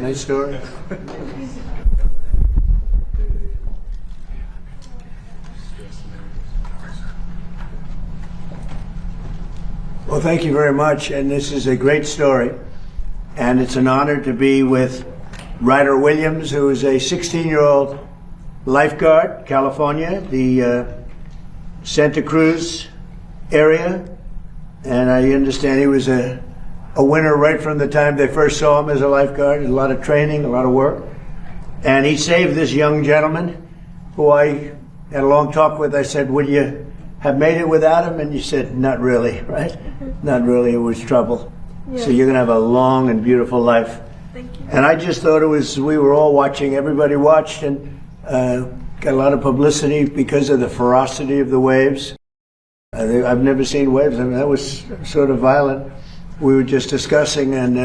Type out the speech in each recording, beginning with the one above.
Nice story. Well, thank you very much, and this is a great story, and it's an honor to be with Ryder Williams, who is a 16-year-old lifeguard, California, the Santa Cruz area, and I understand he was a winner right from the time they first saw him as a lifeguard. A lot of training, a lot of work, and he saved this young gentleman who I had a long talk with. I said, would you have made it without him? And you said, not really, right? Not really, it was trouble. Yeah. So you're gonna have a long and beautiful life. Thank you. And I just thought it was, we were all watching, everybody watched, and got a lot of publicity because of the ferocity of the waves. I've never seen waves, I mean, that was sort of violent. We were just discussing, and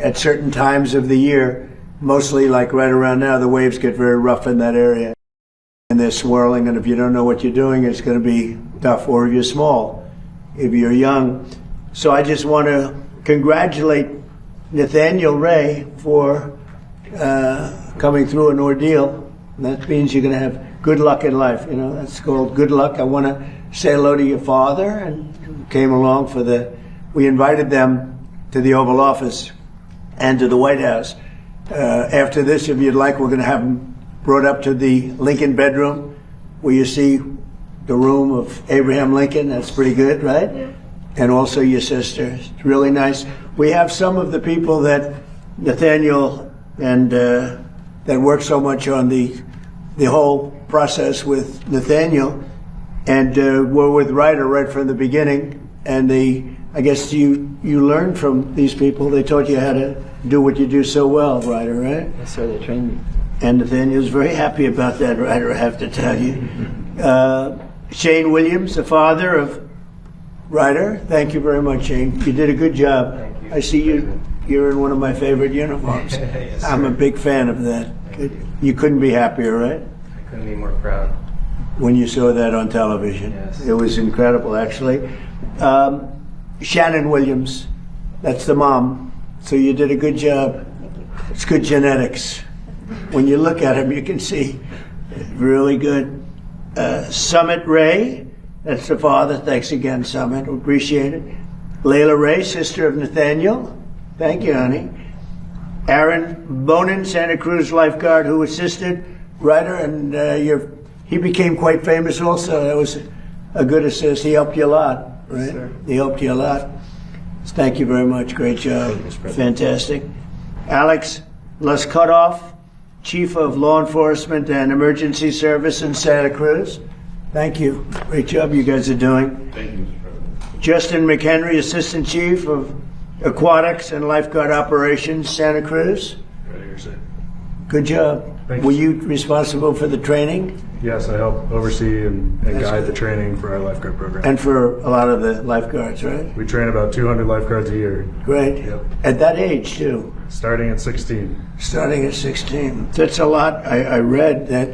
at certain times of the year, mostly like right around now, the waves get very rough in that area. And they're swirling, and if you don't know what you're doing, it's going to be tough, or if you're small, if you're young. So I just want to congratulate Nathaniel Rai for coming through an ordeal. And that means you're going to have good luck in life. You know, that's called good luck. I want to say hello to your father, and who came along for we invited them to the Oval Office and to the White House. After this, if you'd like, we're going to have them brought up to the Lincoln bedroom, where you see the room of Abraham Lincoln. That's pretty good, right? Yeah. And also your sister. It's really nice. We have some of the people that Nathaniel and that work so much on the whole process with Nathaniel, and were with Ryder right from the beginning. And I guess you learned from these people. They taught you how to do what you do so well, Ryder, right? Yes, sir. They trained me. And Nathaniel's very happy about that, Ryder, I have to tell you. Shane Williams, the father of Ryder. Thank you very much, Shane. You did a good job. Thank you. I see you're in one of my favorite uniforms. Yes, I'm a big fan of that. You couldn't be happier, right? I couldn't be more proud. When you saw that on television. Yes. It was incredible, actually. Shannon Williams, that's the mom. So you did a good job. It's good genetics. When you look at him, you can see really good. Summit Rai, that's the father. Thanks again, Summit. We appreciate it. Layla Rai, sister of Nathaniel. Thank you, honey. Aaron Bonin, Santa Cruz lifeguard, who assisted Ryder, and he became quite famous also. That was a good assist. He helped you a lot, right? Yes, sir. He helped you a lot. Thank you very much. Great job. Fantastic. Alex Lascutoff, Chief of Law Enforcement and Emergency Service in Santa Cruz. Thank you. Great job you guys are doing. Thank you, Mr. President. Justin McHenry, Assistant Chief of Aquatics and Lifeguard Operations, Santa Cruz. Right here, sir. Good job. Thank Were you. you responsible for the training? Yes, I help oversee and That's guide good. the training for our lifeguard program. And for a lot of the lifeguards, right? We train about 200 lifeguards a year, Great. Yep. At that age, too. starting at 16. Starting at 16. That's a lot. I read that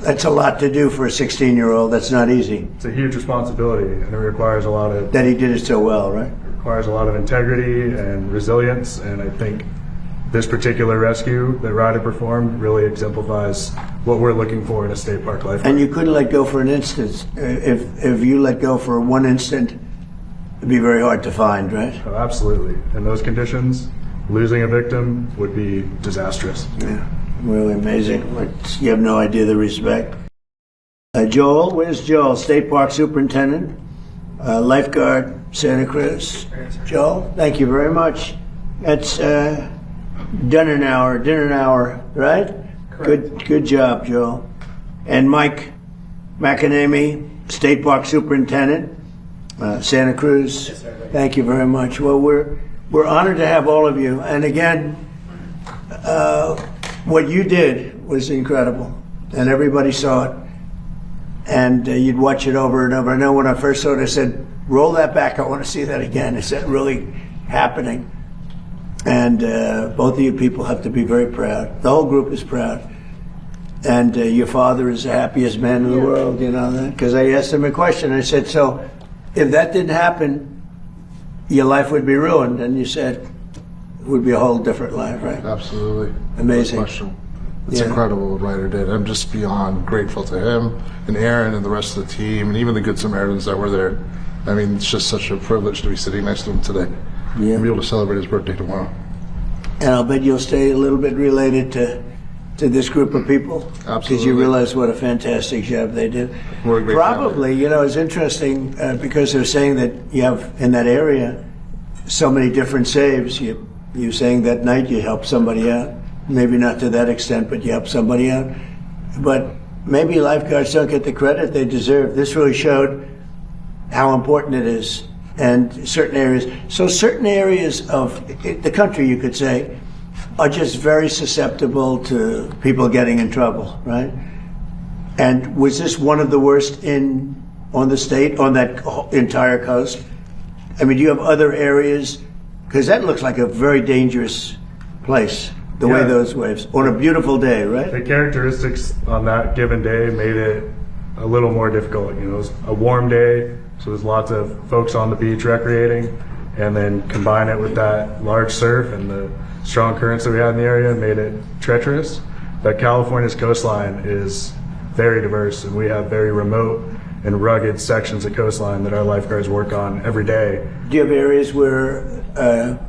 that's a lot to do for a 16-year-old. That's not easy. It's a huge responsibility, and it requires a lot of That he did it so well, right? integrity and resilience. And I think this particular rescue that Ryder performed really exemplifies what we're looking for in a state park lifeguard. And you couldn't let go for an instant. If you let go for one instant, it'd be very hard to find, right? Oh, absolutely. In those conditions, losing a victim would be disastrous. Yeah, really amazing. You have no idea the respect. Joel, where's Joel? State Park Superintendent, lifeguard, Santa Cruz. Joel, thank you very much. That's dinner hour, right? Correct. Good job, Joel. And Mike McAnamy, State Park Superintendent, Santa Cruz. Yes, sir. Thank you very much. Well, we're honored to have all of you. And again, what you did was incredible, and everybody saw it. And you'd watch it over and over. I know when I first saw it, I said, roll that back. I want to see that again. Is that really happening? And both of you people have to be very proud. The whole group is proud. And your father is the happiest man in the world, you know that? Because I asked him a question. I said, so if that didn't happen, your life would be ruined. And you said, would be a whole different life, right? Absolutely. Amazing. No question. It's Yeah. incredible what Ryder did. I'm just beyond grateful to him and Aaron and the rest of the team and even the Good Samaritans that were there. I mean, it's just such a privilege to be sitting next to him today Yeah. and be able to celebrate his birthday tomorrow. And I'll bet you'll stay a little bit related to this group of people. Because Absolutely. you realize what a fantastic job they did. We're a great Probably, you know, it's interesting because they're saying that you have in that area so many different saves. You're saying that night you help somebody out. Maybe not to that extent, but you help somebody out. But maybe lifeguards don't get the credit they deserve. This really showed how important it is. And certain areas, so certain areas of the country, you could say, are just very susceptible to people getting in trouble, right? And was this one of the worst on the state, on that entire coast? I mean, do you have other areas? Because that looks like a very dangerous place, the way Yeah. those waves, on a beautiful day, right? The characteristics on that given day made it a little more difficult. You know, it was a warm day, so there's lots of folks on the beach recreating, and then combine it with that large surf and the strong currents that we had in the area made it treacherous. But California's coastline is very diverse, and we have very remote and rugged sections of coastline that our lifeguards work on every day. Do you have areas where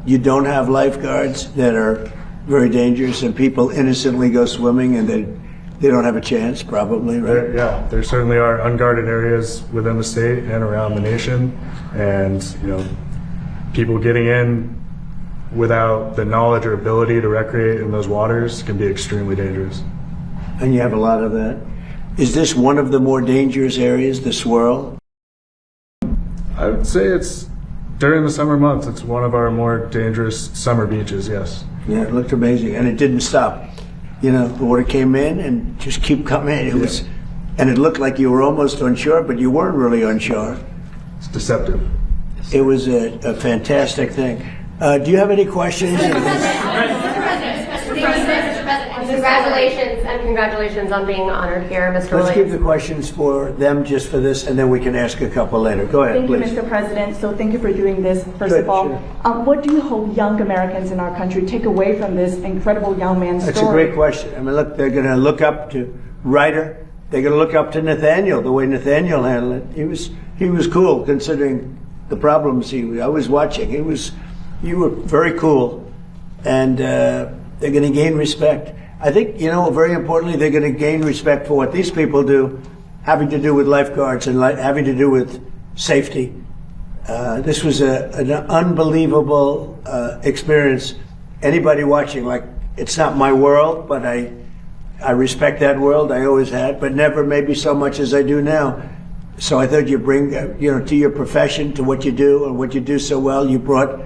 you don't have lifeguards that are very dangerous and people innocently go swimming and they don't have a chance, probably, right? There certainly are unguarded areas within the state and around the nation, and you know, people getting in without the knowledge or ability to recreate in those waters can be extremely dangerous. And you have a lot of that. Is this one of the more dangerous areas, the swirl? I would say it's during the summer months. It's one of our more dangerous summer beaches. Yes. Yeah, it looked amazing, and it didn't stop. You know, the water came in and just keep coming. It was, and it looked like you were almost on shore, but you weren't really on shore. It's deceptive. It was a fantastic thing. Do you have any questions? Congratulations on being honored here, Mr. Let's keep Williams. the questions for them just for this, and then we can ask a couple later. Go ahead, Thank you, please. Mr. President. So thank you for doing this, first Good, of all. sure. What do you hope young Americans in our country take away from this incredible young man's That's story? a great question. I mean, look, they're going to look up to Ryder. They're going to look up to Nathaniel, the way Nathaniel handled it. He was cool considering the problems I was watching. You were very cool, and they're going to gain respect. I think, you know, very importantly, they're going to gain respect for what these people do, having to do with lifeguards and having to do with safety. This was an unbelievable experience. Anybody watching, like, it's not my world, but I respect that world. I always had, but never maybe so much as I do now. So I thought you bring, you know, to your profession, to what you do and what you do so well, you brought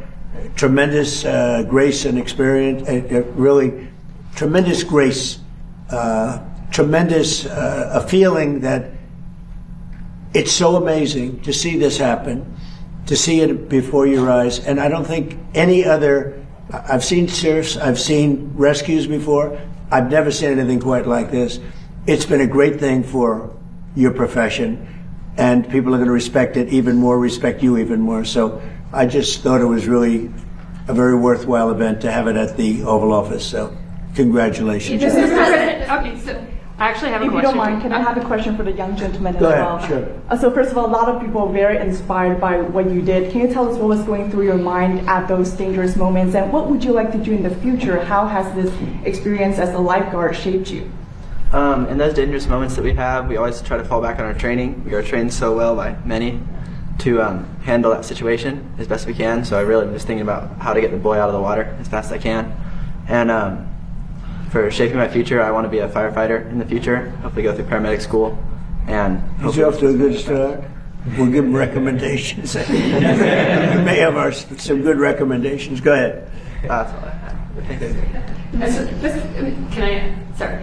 tremendous grace and experience, really tremendous grace, tremendous a feeling that it's so amazing to see this happen, to see it before your eyes. And I don't think any other, I've seen surfs, I've seen rescues before. I've never seen anything quite like this. It's been a great thing for your profession, and people are going to respect it even more, respect you even more. So I just thought it was really a very worthwhile event to have it at the Oval Office. So congratulations. Mr. President, okay, so I actually have a If you question. don't mind, can I have a question for the young gentleman as Go ahead, well? sure. So first of all, a lot of people are very inspired by what you did. Can you tell us what was going through your mind at those dangerous moments, and what would you like to do in the future? How has this experience as a lifeguard shaped you? In those dangerous moments that we have, we always try to fall back on our training. We are trained so well by many to handle that situation as best we can. So I really am just thinking about how to get the boy out of the water as fast as I can. And for shaping my future, I want to be a firefighter in the future, hopefully go through paramedic school. And He's off to a good start. We'll give him recommendations. We may have some good recommendations. Go ahead. that's all I have. Can I? Sorry.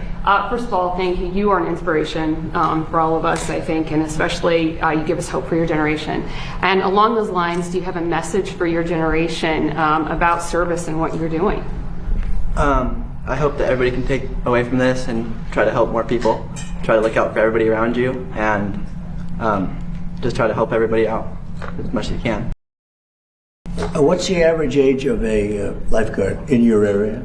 First of all, thank you. You are an inspiration for all of us, I think, and especially you give us hope for your generation. And along those lines, do you have a message for your generation about service and what you're doing? I hope that everybody can take away from this and try to help more people. Try to look out for everybody around you, and just try to help everybody out as much as you can. What's the average age of a lifeguard in your area?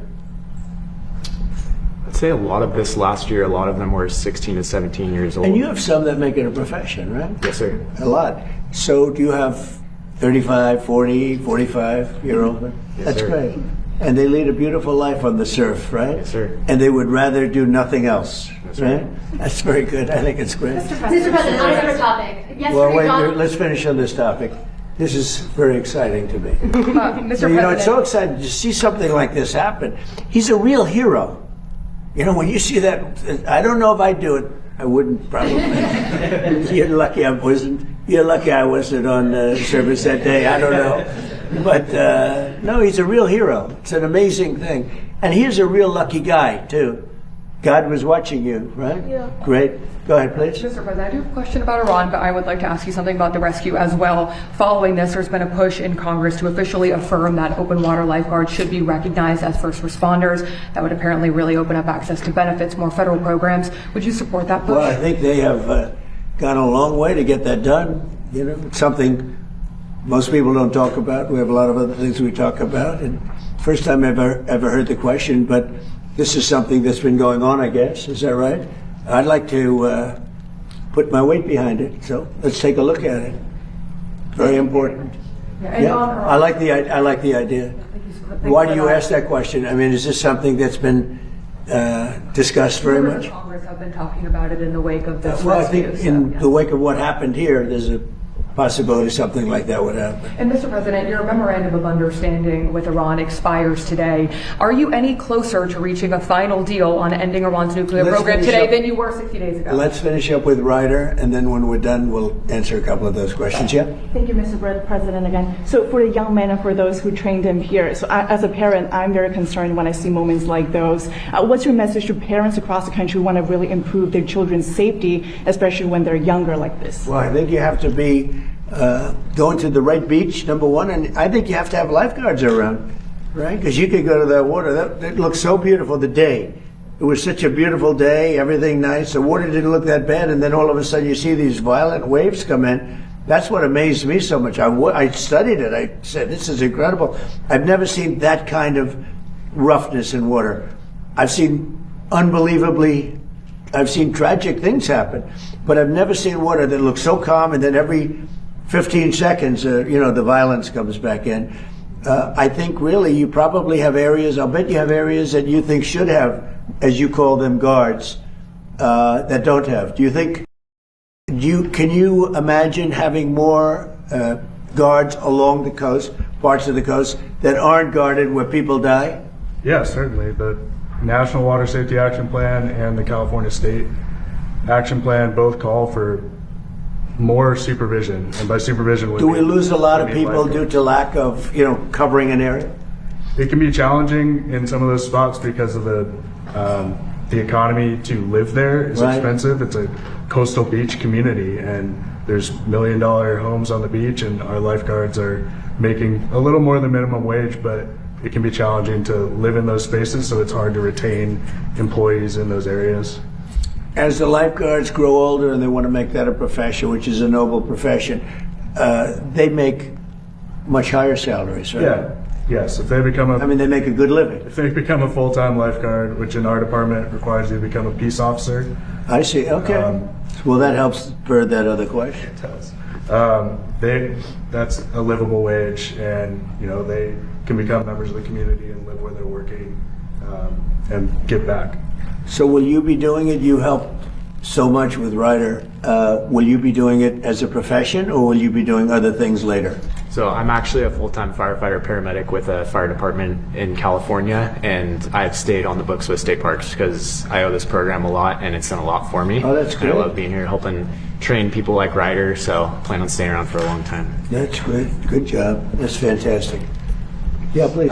I'd say a lot of this last year, a lot of them were 16 to 17 years old. And you have some that make it a profession, right? Yes, sir. A lot. So do you have 35, 40, 45-year-old? Yes, That's sir. great. And they lead a beautiful life on the surf, right? Yes, sir. And they would rather do nothing else, That's right? right. That's very good. I think it's great. Mr. President, on a different topic. Yesterday, Well, wait, John- let's finish on this topic. This is very exciting to me. Mr. So, you know, it's so President, exciting to see something like this happen. He's a real hero. You know, when you see that, I don't know if I'd do it. I wouldn't probably. You're lucky I wasn't. You're lucky I wasn't on service that day. I don't know. But no, he's a real hero. It's an amazing thing. And he's a real lucky guy, too. God was watching you, right? Yeah. Great. Go ahead, please. Mr. President, I do have a question about Iran, but I would like to ask you something about the rescue as well. Following this, there's been a push in Congress to officially affirm that open water lifeguards should be recognized as first responders. That would apparently really open up access to benefits, more federal programs. Would you support that push? Well, I think they have gone a long way to get that done. You know, it's something most people don't talk about. We have a lot of other things we talk about. And first time I've ever heard the question, but this is something that's been going on, I guess. Is that right? I'd like to put my weight behind it. So let's take a look at it. Very important. And Yeah, on I like the idea. Why do you ask that question? I mean, is this something that's been discussed very Members much? of Congress have been talking about it in the wake of this Well, I rescue. think so, in yeah. the wake of what happened here, there's a possibility something like that would happen. And Mr. President, your memorandum of understanding with Iran expires today. Are you any closer to reaching a final deal on ending Iran's nuclear Let's program finish today up. than you were 60 days ago? Let's finish up with Ryder, and then when we're done, we'll answer a couple of those questions. Yeah? Thank you, Mr. President, again. So for the young men and for those who trained him here, so as a parent, I'm very concerned when I see moments like those. What's your message to parents across the country who want to really improve their children's safety, especially when they're younger like this? Well, I think you have to be going to the right beach, number one, and I think you have to have lifeguards around, right? Because you could go to that water. That looked so beautiful the day. It was such a beautiful day, everything nice. The water didn't look that bad, and then all of a sudden you see these violent waves come in. That's what amazed me so much. I studied it. I said, this is incredible. I've never seen that kind of roughness in water. I've seen tragic things happen, but I've never seen water that looks so calm, and then every 15 seconds, the violence comes back in. I think really you probably have areas, I'll bet you have areas that you think should have, as you call them, guards, that don't have. Can you imagine having more guards along the coast, parts of the coast, that aren't guarded where people die? Yeah, certainly. The National Water Safety Action Plan and the California State Action Plan both call for more supervision, and by supervision, Do we lose a lot of we mean people due to lack of, covering an area? It can be challenging in some of those spots because of the economy to live there is Right. expensive. It's a coastal beach community, and there's $1 million homes on the beach, and our lifeguards are making a little more than minimum wage, but it can be challenging to live in those spaces, so it's hard to retain employees in those areas. As the lifeguards grow older and they want to make that a profession, which is a noble profession, they make much higher salaries, right? Yeah. Yes. If they become they make a good living. if they become a full-time lifeguard, which in our department requires you to become a peace officer, I see. Okay. Well, that helps for that other question. that's a livable wage, and they can become members of the community and live where they're working, and give back. So will you be doing it? You helped so much with Ryder. Will you be doing it as a profession, or will you be doing other things later? So I'm actually a full-time firefighter paramedic with a fire department in California, and I've stayed on the books with state parks because I owe this program a lot, and it's done a lot for me. Oh, that's And great. I love being here, helping train people like Ryder, so I plan on staying around for a long time. That's great. Good job. That's fantastic. Yeah, please.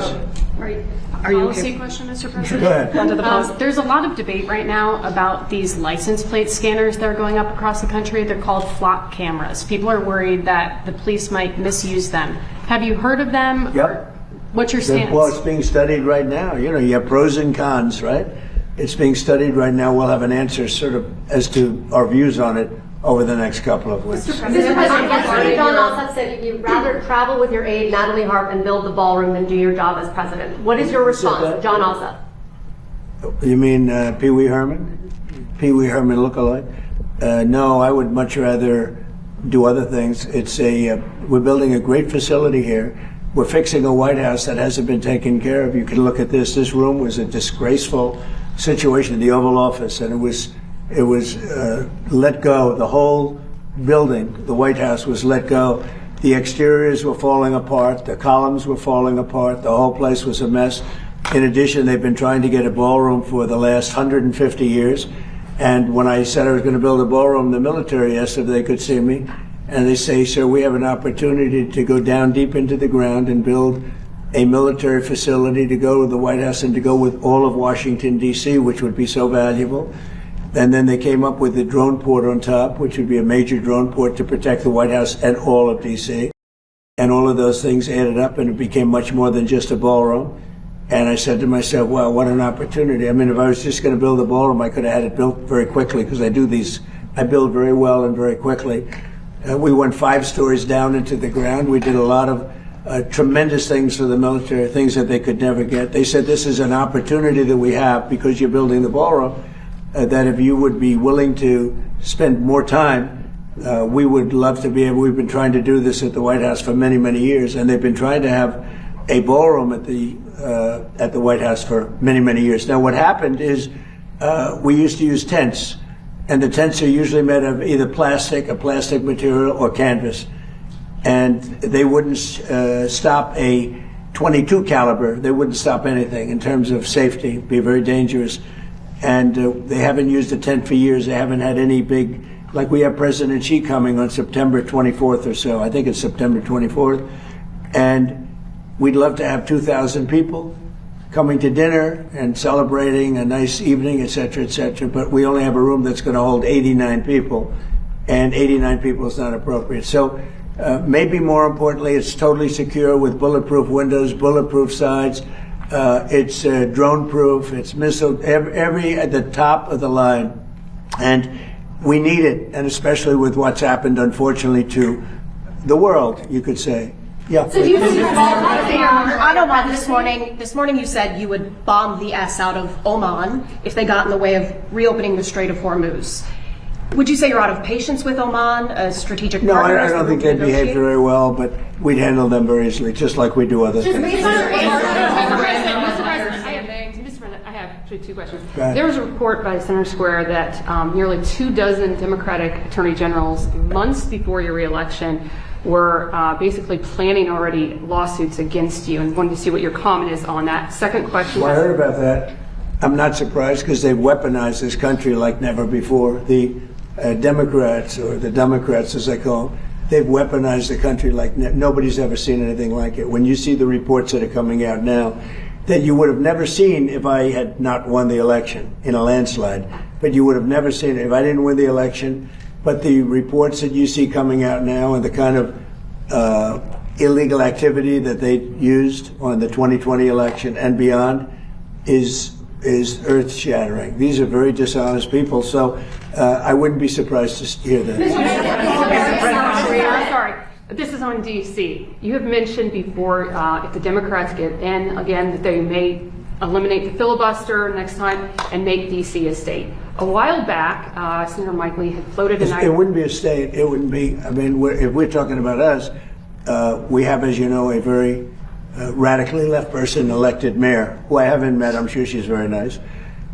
Are you policy question, Mr. President? Go ahead. There's a lot of debate right now about these license plate scanners that are going up across the country. They're called flock cameras. People are worried that the police might misuse them. Have you heard of them? Yep. Or what's your stance? Well, it's being studied right now. You have pros and cons, right? It's being studied right now. We'll have an answer sort of as to our views on it over the next couple of weeks. Mr. President, yesterday John Ossoff said you'd rather travel with your aide, Natalie Harp, and build the ballroom than do your job as president. What is your response, John Ossoff? You mean Pee Wee Herman? Pee Wee Herman lookalike? No, I would much rather do other things. We're building a great facility here. We're fixing a White House that hasn't been taken care of. You can look at this. This room was a disgraceful situation in the Oval Office, and it was let go. The whole building, the White House, was let go. The exteriors were falling apart. The columns were falling apart. The whole place was a mess. In addition, they've been trying to get a ballroom for the last 150 years. And when I said I was going to build a ballroom, the military asked if they could see me. And they say, sir, we have an opportunity to go down deep into the ground and build a military facility to go to the White House and to go with all of Washington, D.C., which would be so valuable. And then they came up with the drone port on top, which would be a major drone port to protect the White House and all of D.C. And all of those things added up, and it became much more than just a ballroom. And I said to myself, wow, what an opportunity. I mean, if I was just going to build a ballroom, I could have had it built very quickly, because I build very well and very quickly. We went 5 stories down into the ground. We did a lot of tremendous things for the military, things that they could never get. They said, this is an opportunity that we have because you're building the ballroom, that if you would be willing to spend more time, we would love to be able. We've been trying to do this at the White House for many, many years, and they've been trying to have a ballroom at the White House for many, many years. Now, what happened is we used to use tents, and the tents are usually made of either a plastic material, or canvas. And they wouldn't stop a .22 caliber. They wouldn't stop anything in terms of safety. It'd be very dangerous. And they haven't used a tent for years. They haven't had any big, like we have President Xi coming on September 24th or so. I think it's September 24th. And we'd love to have 2,000 people coming to dinner and celebrating a nice evening, et cetera, but we only have a room that's going to hold 89 people, and 89 people is not appropriate. So maybe more importantly, it's totally secure with bulletproof windows, bulletproof sides. It's drone-proof. It's missile, every at the top of the line. And we need it, and especially with what's happened, unfortunately, to the world, you could say. Yeah. So do you think your Oman this morning you said you would bomb the S out of Oman if they got in the way of reopening the Strait of Hormuz. Would you say you're out of patience with Oman, a strategic partner? No, I don't think they behaved very well, but we'd handle them very easily, just like we do other things. I have actually 2 questions. There was a report by Center Square that nearly 24 Democratic attorney generals, months before your reelection, were basically planning already lawsuits against you, and wanted to see what your comment is on that. Second question. Well, I heard about that. I'm not surprised, because they've weaponized this country like never before. The Democrats, or the Democrats as they call them, they've weaponized the country like nobody's ever seen anything like it. When you see the reports that are coming out now, that you would have never seen if I had not won the election in a landslide, but you would have never seen it if I didn't win the election. But the reports that you see coming out now, and the kind of illegal activity that they used on the 2020 election and beyond is earth-shattering. These are very dishonest people, so I wouldn't be surprised to hear that. Sorry, this is on D.C. You have mentioned before, if the Democrats get in again, that they may eliminate the filibuster next time and make D.C. a state. A while back, Senator Mike Lee had floated an idea. It wouldn't be a state. It wouldn't be. I mean, if we're talking about us, we have, as you know, a very radically left person elected mayor, who I haven't met. I'm sure she's very nice,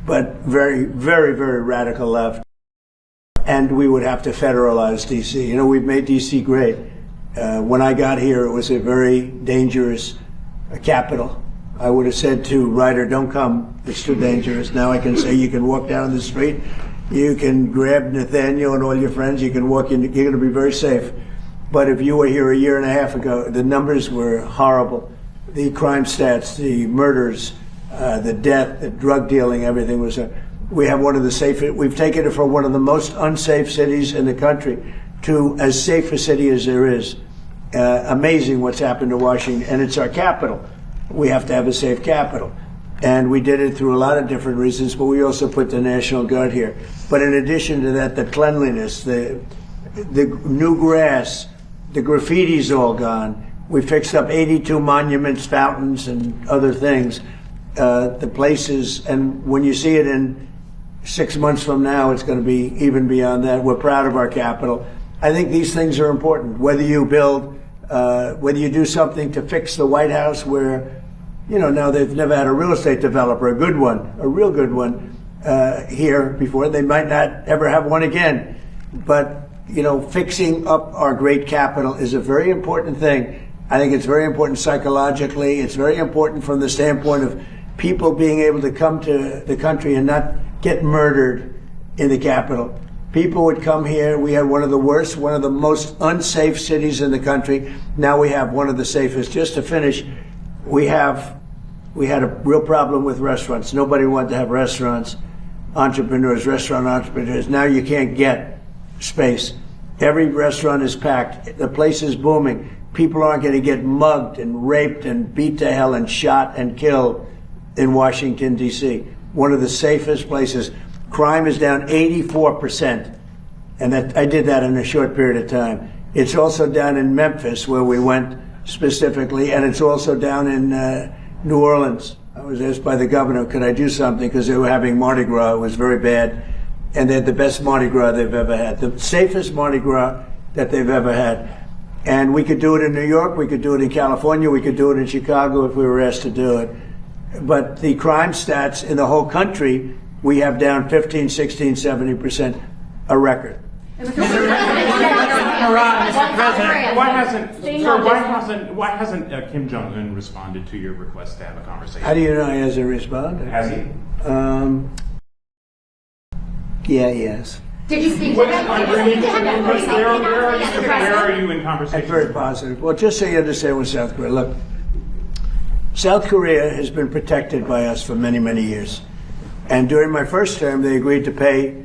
but very, very, very radical left. And we would have to federalize D.C. You know, we've made D.C. great. When I got here, it was a very dangerous capital. I would have said to Ryder, don't come, it's too dangerous. Now I can say you can walk down the street, you can grab Nathaniel and all your friends, you can walk in, you're going to be very safe. But if you were here a year and a half ago, the numbers were horrible. The crime stats, the murders, the death, the drug dealing, everything was, we have one of the safest, we've taken it from one of the most unsafe cities in the country to as safe a city as there is. Amazing what's happened to Washington, and it's our capital. We have to have a safe capital. And we did it through a lot of different reasons, but we also put the National Guard here. But in addition to that, the cleanliness, the new grass, the graffiti's all gone. We fixed up 82 monuments, fountains, and other things. The places, and when you see it in 6 months from now, it's going to be even beyond that. We're proud of our capital. I think these things are important. Whether you build, whether you do something to fix the White House where, you know, now they've never had a real estate developer, a good one, a real good one, here before. They might not ever have one again. But, you know, fixing up our great capital is a very important thing. I think it's very important psychologically. It's very important from the standpoint of people being able to come to the country and not get murdered in the capital. People would come here. We had one of the worst, one of the most unsafe cities in the country. Now we have one of the safest. Just to finish, we had a real problem with restaurants. Nobody wanted to have restaurants, restaurant entrepreneurs. Now you can't get space. Every restaurant is packed. The place is booming. People aren't going to get mugged and raped and beat to hell and shot and killed in Washington, D.C. One of the safest places. Crime is down 84%. And I did that in a short period of time. It's also down in Memphis, where we went specifically, and it's also down in New Orleans. I was asked by the governor, could I do something, because they were having Mardi Gras. It was very bad. And they had the best Mardi Gras they've ever had, the safest Mardi Gras that they've ever had. And we could do it in New York, we could do it in California, we could do it in Chicago if we were asked to do it. But the crime stats in the whole country, we have down 15, 16, 70%, a record. Mr. President, why hasn't Kim Jong-un responded to your request to have a conversation? How do you know he hasn't responded? Has he? Yeah, he has. Did you speak to Where him? are you in conversation? Very positive. Well, just so you understand with South Korea, look, South Korea has been protected by us for many, many years. And during my first term, they agreed to pay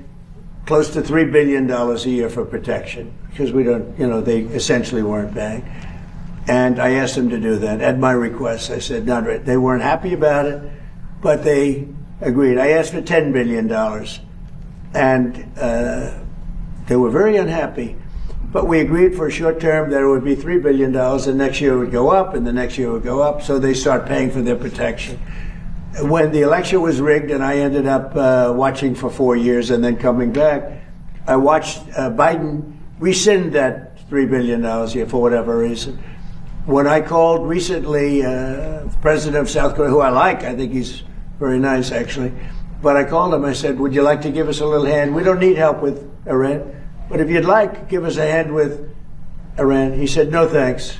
close to $3 billion a year for protection, because we don't, you know, they essentially weren't paying. And I asked them to do that at my request. I said, not right. They weren't happy about it, but they agreed. I asked for $10 billion, and they were very unhappy. But we agreed for a short term that it would be $3 billion, and next year it would go up, and the next year it would go up, so they start paying for their protection. When the election was rigged and I ended up watching for 4 years and then coming back, I watched Biden rescind that $3 billion a year for whatever reason. When I called recently President of South Korea, who I like, I think he's very nice actually, but I called him, I said, would you like to give us a little hand? We don't need help with Iran, but if you'd like, give us a hand with Iran. He said, no thanks.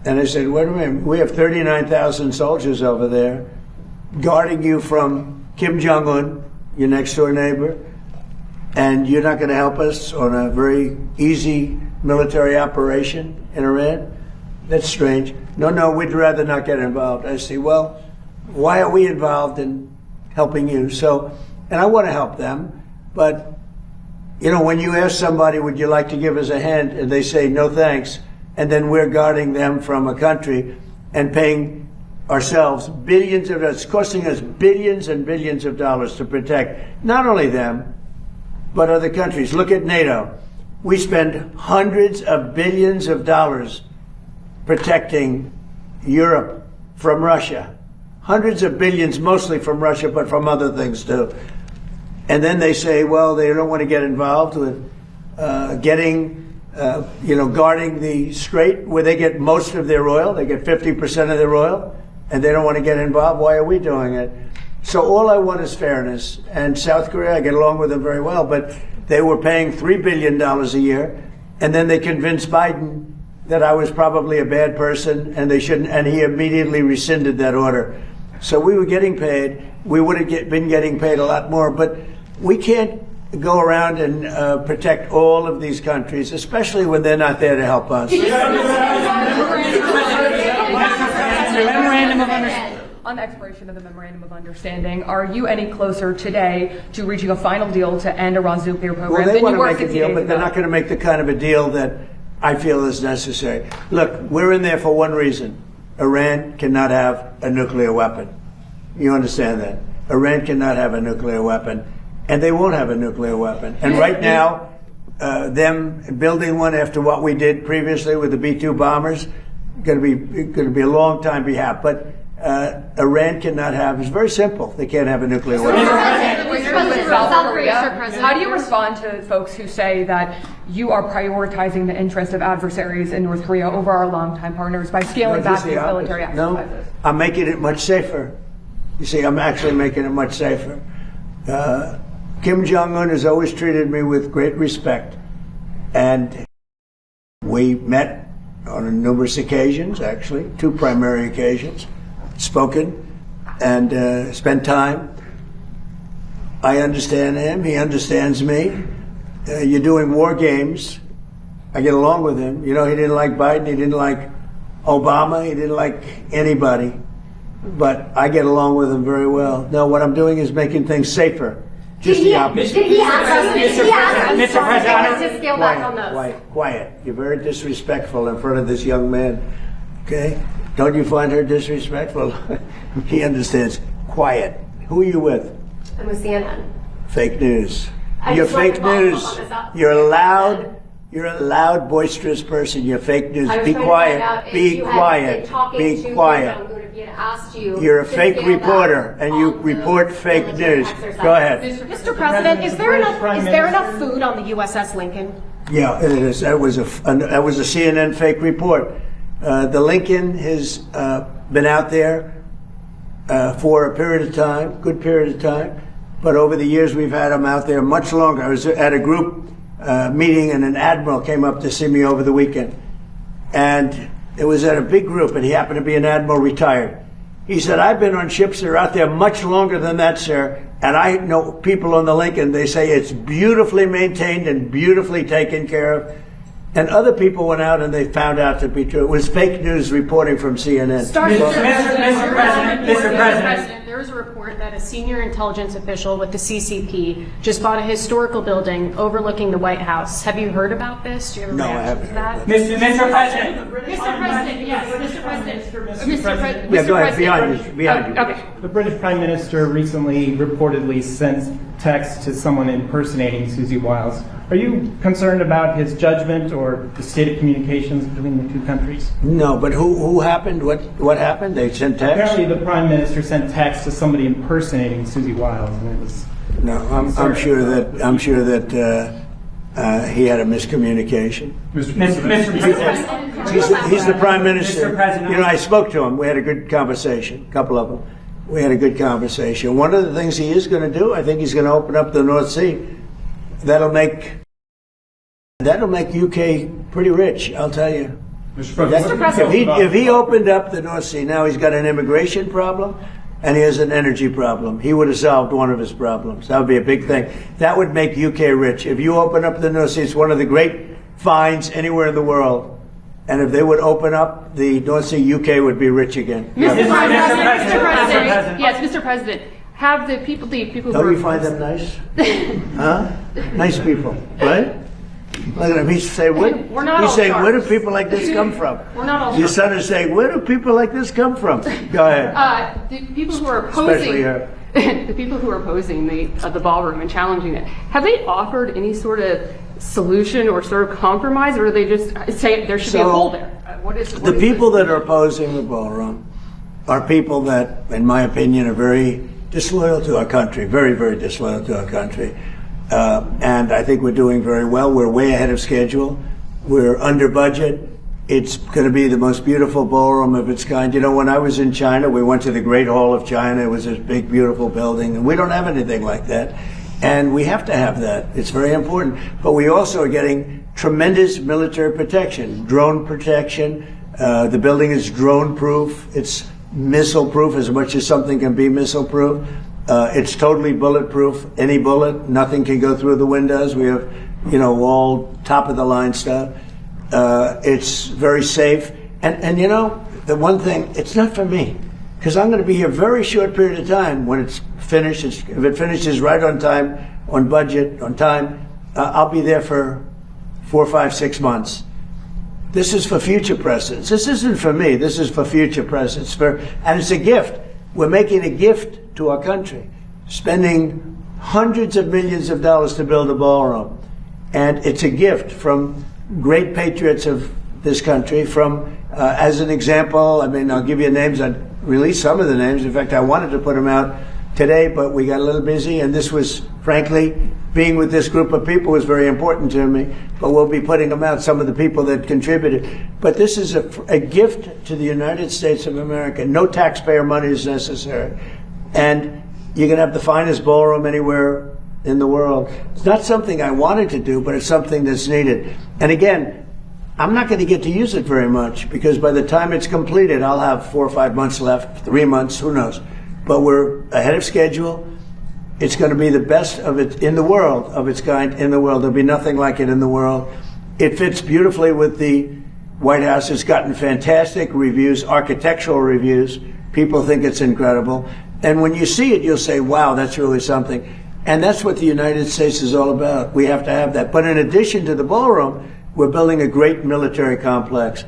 And I said, wait a minute, we have 39,000 soldiers over there guarding you from Kim Jong-un, your next door neighbor, and you're not going to help us on a very easy military operation in Iran? That's strange. No, we'd rather not get involved. I say, well, why are we involved in helping you? So, and I want to help them, but, you know, when you ask somebody, would you like to give us a hand, and they say, no thanks, and then we're guarding them from a country and paying ourselves billions of dollars, it's costing us billions and billions of dollars to protect not only them, but other countries. Look at NATO. We spend hundreds of billions of dollars protecting Europe from Russia. Hundreds of billions, mostly from Russia, but from other things too. And then they say, well, they don't want to get involved with guarding the Strait, where they get most of their oil. They get 50% of their oil. And they don't want to get involved. Why are we doing it? So all I want is fairness. And South Korea, I get along with them very well, but they were paying $3 billion a year, and then they convinced Biden that I was probably a bad person and they shouldn't, and he immediately rescinded that order. So we were getting paid. We would have been getting paid a lot more, but we can't go around and protect all of these countries, especially when they're not there to help us. On the expiration of the Memorandum of Understanding, are you any closer today to reaching a final deal to end Iran's nuclear program? Well, they want to make a 60 deal, days but they're ago? not going to make the kind of a deal that I feel is necessary. Look, we're in there for one reason. Iran cannot have a nuclear weapon. You understand that. Iran cannot have a nuclear weapon, and they won't have a nuclear weapon. And right now, them building one after what we did previously with the B-2 bombers, going to be a long time behalf. But Iran cannot have. It's very simple. They can't have a nuclear weapon. How do you respond to folks who say that you are prioritizing the interest of adversaries in North Korea over our longtime partners by scaling back these military exercises? No, I'm making it much safer. You see, I'm actually making it much safer. Kim Jong-un has always treated me with great respect. And we met on numerous occasions, actually, 2 primary occasions, spoken and spent time. I understand him. He understands me. You're doing war games. I get along with him. You know, he didn't like Biden. He didn't like Obama. He didn't like anybody. But I get along with him very well. No, what I'm doing is making things safer. Just the opposite. Did he ask us to scale back on those? Quiet. You're very disrespectful in front of this young man. Okay? Don't you find her disrespectful? He understands. Quiet. Who are you with? I'm with CNN. Fake news. You're just like fake to follow news. up on this. You're a loud, boisterous person. You're fake news. I was Be trying to quiet. find out if Be you had quiet. been talking Be to quiet. Kim Jong-un, if he had asked you You're a to fake scale back reporter, and you on report the fake military news. exercises. Go ahead. Mr. President, is there enough food on the USS Lincoln? Yeah, it is. That was a CNN fake report. The Lincoln has been out there for a period of time, good period of time. But over the years, we've had them out there much longer. I was at a group meeting, and an admiral came up to see me over the weekend. And it was at a big group, and he happened to be an admiral retired. He said, I've been on ships that are out there much longer than that, sir. And I know people on the Lincoln, they say it's beautifully maintained and beautifully taken care of. And other people went out and they found out to be true. It was fake news reporting from CNN. Mr. President. There was a report that a senior intelligence official with the CCP just bought a historical building overlooking the White House. Have you heard about this? Do you have a No, I reaction haven't to that? heard Mr. President. Mr. President, yes, Mr. President. Yeah, go ahead. Behind you. Okay. The British Prime Minister recently reportedly sent text to someone impersonating Susie Wiles. Are you concerned about his judgment or the state of communications between the 2 countries? No, but who happened? What happened? They sent text? Apparently the Prime Minister sent text to somebody impersonating Susie Wiles, and it was... No, I'm sure that he had a miscommunication. Mr. President. He's the Prime Minister. Mr. President. You know, I spoke to him. We had a good conversation, a couple of them. We had a good conversation. One of the things he is going to do, I think he's going to open up the North Sea. That'll make UK pretty rich, I'll tell you. Mr. President. If he opened up the North Sea, now he's got an immigration problem and he has an energy problem. He would have solved one of his problems. That would be a big thing. That would make UK rich. If you open up the North Sea, it's one of the great finds anywhere in the world. And if they would open up the North Sea, UK would be rich again. Mr. President. Yes, Mr. President. Have the people who Don't you find them nice? Huh? Nice people, right? Look at him. He's saying, where do people like this come from? We're not all Your son is saying, where do people like this come from? Go ahead. The people who are opposing the people who are opposing the ballroom and challenging it, have they offered any sort of solution or sort of compromise, or do they just say there should be a hole there? The people that are opposing the ballroom are people that, in my opinion, are very disloyal to our country, very, very disloyal to our country. And I think we're doing very well. We're way ahead of schedule. We're under budget. It's going to be the most beautiful ballroom of its kind. You know, when I was in China, we went to the Great Hall of China. It was this big, beautiful building. And we don't have anything like that. And we have to have that. It's very important. But we also are getting tremendous military protection, drone protection. The building is drone-proof. It's missile-proof as much as something can be missile-proof. It's totally bulletproof. Any bullet, nothing can go through the windows. We have, you know, all top-of-the-line stuff. It's very safe. And you know, the one thing, it's not for me, because I'm going to be here a very short period of time when it's finished. If it finishes right on time, on budget, on time, I'll be there for 4, 5, 6 months. This is for future presidents. This isn't for me. This is for future presidents. And it's a gift. We're making a gift to our country, spending hundreds of millions of dollars to build a ballroom. And it's a gift from great patriots of this country. From, as an example, I mean, I'll give you names. I released some of the names. In fact, I wanted to put them out today, but we got a little busy. And this was, frankly, being with this group of people was very important to me. But we'll be putting them out, some of the people that contributed. But this is a gift to the United States of America. No taxpayer money is necessary. And you can have the finest ballroom anywhere in the world. It's not something I wanted to do, but it's something that's needed. And again, I'm not going to get to use it very much because by the time it's completed, I'll have 4 or 5 months left, 3 months, who knows. But we're ahead of schedule. It's going to be the best of it in the world, of its kind in the world. There'll be nothing like it in the world. It fits beautifully with the White House. It's gotten fantastic reviews, architectural reviews. People think it's incredible. And when you see it, you'll say, wow, that's really something. And that's what the United States is all about. We have to have that. But in addition to the ballroom, we're building a great military complex.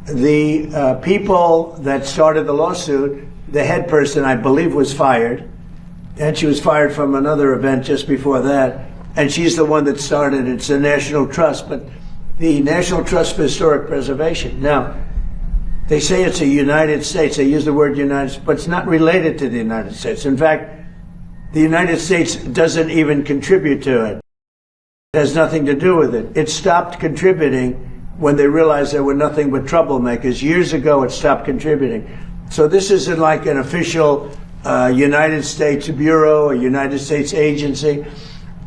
The people that started the lawsuit, the head person, I believe, was fired. And she was fired from another event just before that. And she's the one that started it. It's the National Trust, but the National Trust for Historic Preservation. Now, they say it's a United States. They use the word United States, but it's not related to the United States. In fact, the United States doesn't even contribute to it. It has nothing to do with it. It stopped contributing when they realized there were nothing but troublemakers. Years ago, it stopped contributing. So this isn't like an official United States bureau or United States agency.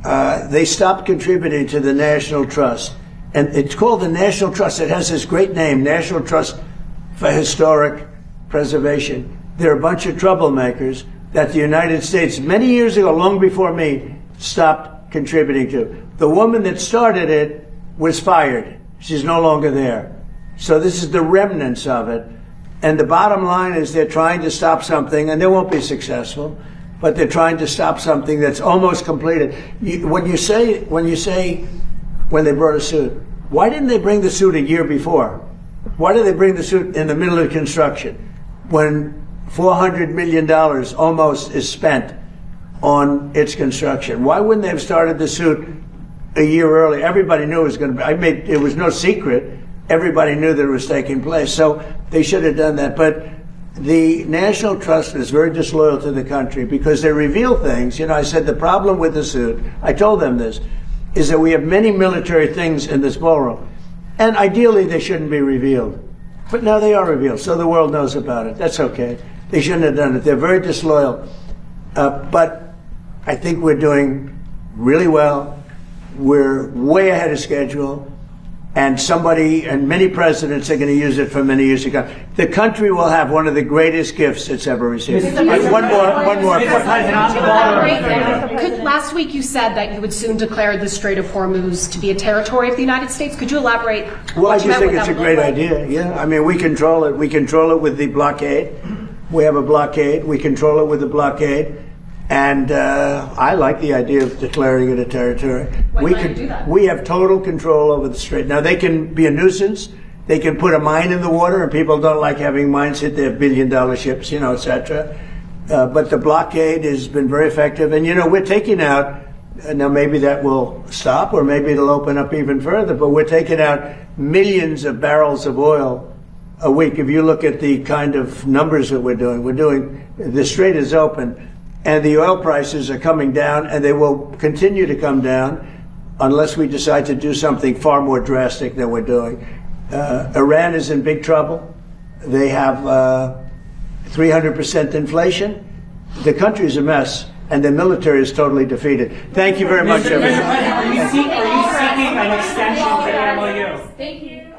They stopped contributing to the National Trust. And it's called the National Trust. It has this great name, National Trust for Historic Preservation. They're a bunch of troublemakers that the United States, many years ago, long before me, stopped contributing to. The woman that started it was fired. She's no longer there. So this is the remnants of it. And the bottom line is they're trying to stop something, and they won't be successful, but they're trying to stop something that's almost completed. When they brought a suit, why didn't they bring the suit a year before? Why did they bring the suit in the middle of construction when $400 million almost is spent on its construction? Why wouldn't they have started the suit a year early? Everybody knew it was going to be. It was no secret. Everybody knew that it was taking place. So they should have done that. But the National Trust is very disloyal to the country because they reveal things. You know, I said the problem with the suit, I told them this, is that we have many military things in this ballroom. And ideally, they shouldn't be revealed. But now they are revealed, so the world knows about it. That's okay. They shouldn't have done it. They're very disloyal. But I think we're doing really well. We're way ahead of schedule. And many presidents are going to use it for many years to come. The country will have one of the greatest gifts it's ever received. One more. Last week you said that you would soon declare the Strait of Hormuz to be a territory of the United States. Could you elaborate? Well, I just think it's a great idea. Yeah, I mean, we control it. We control it with the blockade. We have a blockade. We control it with the blockade. And I like the idea of declaring it a territory. We have total control over the strait. Now, they can be a nuisance. They can put a mine in the water, and people don't like having mines hit their billion-dollar ships, et cetera. But the blockade has been very effective. And, we're taking out, now maybe that will stop, or maybe it'll open up even further, but we're taking out millions of barrels of oil a week. If you look at the kind of numbers that we're doing, the strait is open. And the oil prices are coming down, and they will continue to come down unless we decide to do something far more drastic than we're doing. Iran is in big trouble. They have 300% inflation. The country's a mess, and the military is totally defeated. Thank you very much, everyone. Are you seeking an extension to the MOU? Thank you.